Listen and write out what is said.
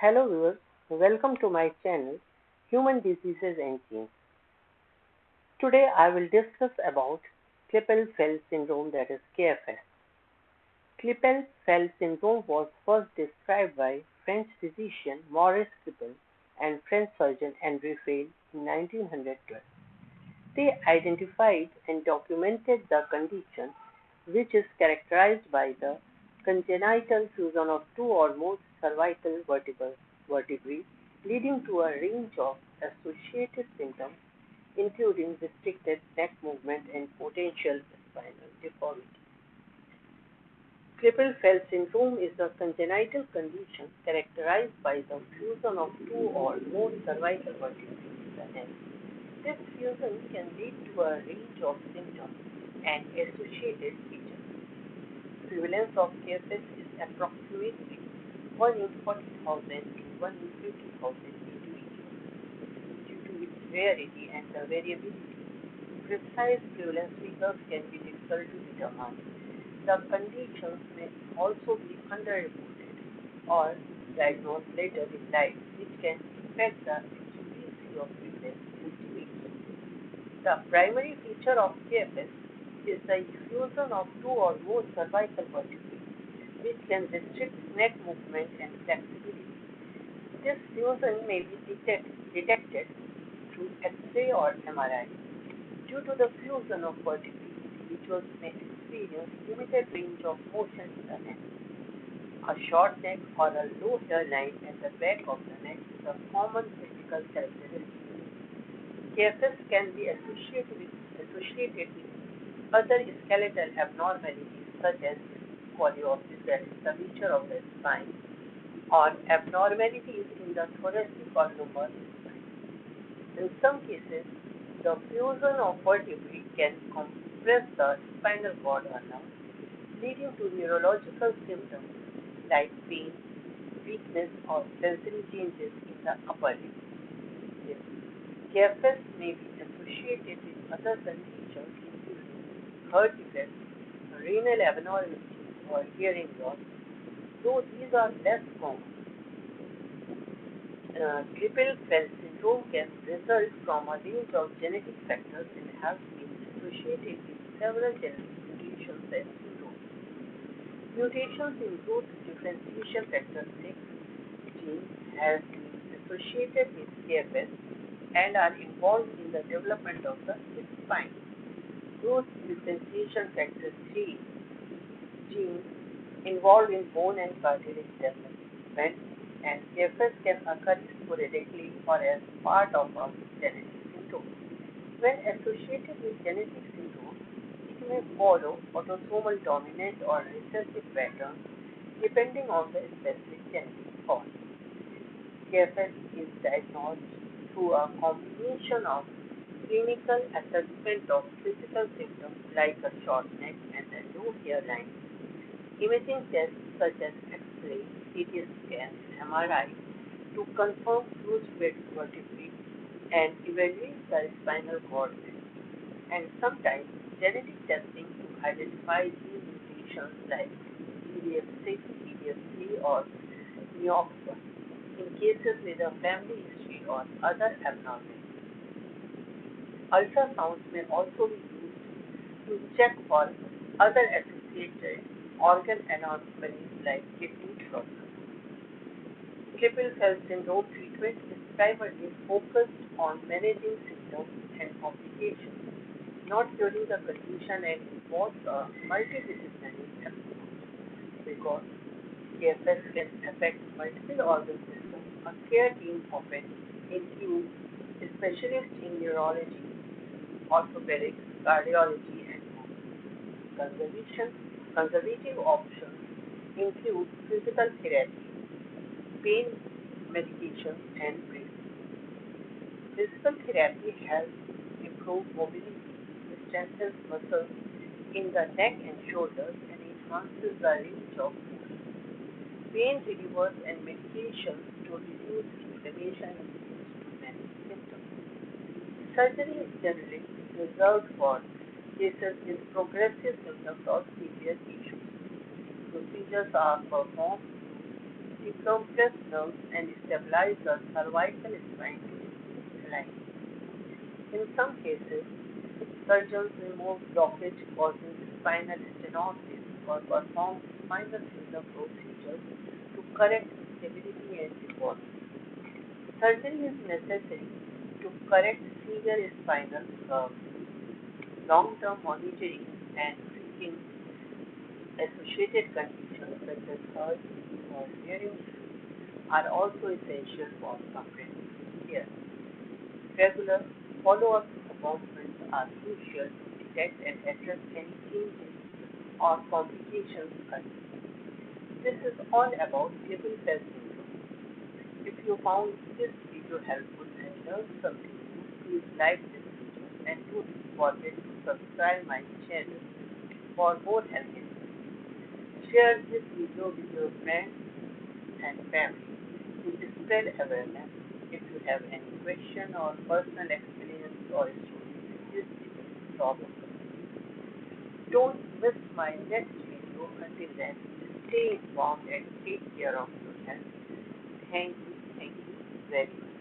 Hello viewers, welcome to my channel Human Diseases and Genes. Today I will discuss about Klippel-Feil Syndrome, that is KFS. Klippel-Feil Syndrome was first described by French physician Maurice Klippel and French surgeon Henri Feil in 1912. They identified and documented the condition, which is characterized by the congenital fusion of two or more cervical vertebrae, leading to a range of associated symptoms, including restricted neck movement and potential spinal deformity. Klippel-Feil syndrome is a congenital condition characterized by the fusion of two or more cervical vertebrae in the neck. This fusion can lead to a range of symptoms and associated features. Prevalence of KFS is approximately 1 in 40,000 to 1 in 50,000 individuals. Due to its rarity and the variability, precise prevalence figures can be difficult to determine. The conditions may also be underreported or diagnosed later in life, which can affect the accuracy of prevalence estimates. The primary feature of KFS is the fusion of two or more cervical vertebrae, which can restrict neck movement and flexibility. This fusion may be detected through X-ray or MRI. Due to the fusion of vertebrae, individuals may experience limited range of motion in the neck. A short neck or a low hairline at the back of the neck is a common physical characteristic. KFS can be associated with other skeletal abnormalities such as scoliosis, that is the curvature of the spine, or abnormalities in the thoracic or lumbar spine. In some cases, the fusion of vertebrae can compress the spinal cord or nerve, leading to neurological symptoms like pain, weakness, or sensory changes in the upper limb. Yes. KFS may be associated with other conditions including heart defects, renal abnormalities, or hearing loss, though these are less common. Klippel-Feil syndrome can result from a range of genetic factors and has been associated with several genetic mutations and syndromes. Mutations in growth differentiation factor 6 gene have been associated with KFS and are involved in the development of the spine. Growth differentiation factor 3 genes involved in bone and cartilage development, and KFS can occur sporadically or as part of a genetic syndrome. When associated with genetic syndrome, it may follow autosomal dominant or recessive patterns depending on the specific genetic cause. KFS is diagnosed through a combination of clinical assessment of physical symptoms like a short neck and a low hairline, imaging tests such as X-ray, CT scan, and MRI to confirm fused vertebrae and evaluate the spinal cord, and sometimes genetic testing to identify gene mutations like EDF6, EDF3, or NEOX1 in cases with a family history or other abnormalities. Ultrasounds may also be used to check for other associated organ anomalies like kidney shortness. Klippel-Feil syndrome treatment is primarily focused on managing symptoms and complications, not curing the condition, and involves a multidisciplinary approach. Because KFS can affect multiple organ systems, a care team often includes specialists in neurology, orthopedics, cardiology, and more. Conservative options include physical therapy, pain medications, and breathing. Physical therapy helps improve mobility, strengthens muscles in the neck and shoulders, and enhances the range of motion. Pain relievers and medications to reduce inflammation is used to manage symptoms. Surgery is generally reserved for cases with progressive symptoms or severe issues. Procedures are performed decompress nerves and stabilize the cervical spine line. In some cases, surgeons remove blockage causing spinal stenosis or perform spinal fusion procedures to correct stability and deformity. Surgery is necessary to correct severe spinal curves. Long-term monitoring and treating associated conditions such as heart or hearing are also essential for comprehensive care. Regular follow-up appointments are crucial to detect and address any changes or complications early. This is all about Klippel-Feil Syndrome. If you found this video helpful and learned something new, please like this video and don't forget to subscribe my channel for more health info. Share this video with your friends and family to spread awareness. If you have any question or personal experience or stories, please Prof. Don't miss my next video. Until then, stay informed and take care of your health. Thank you very much.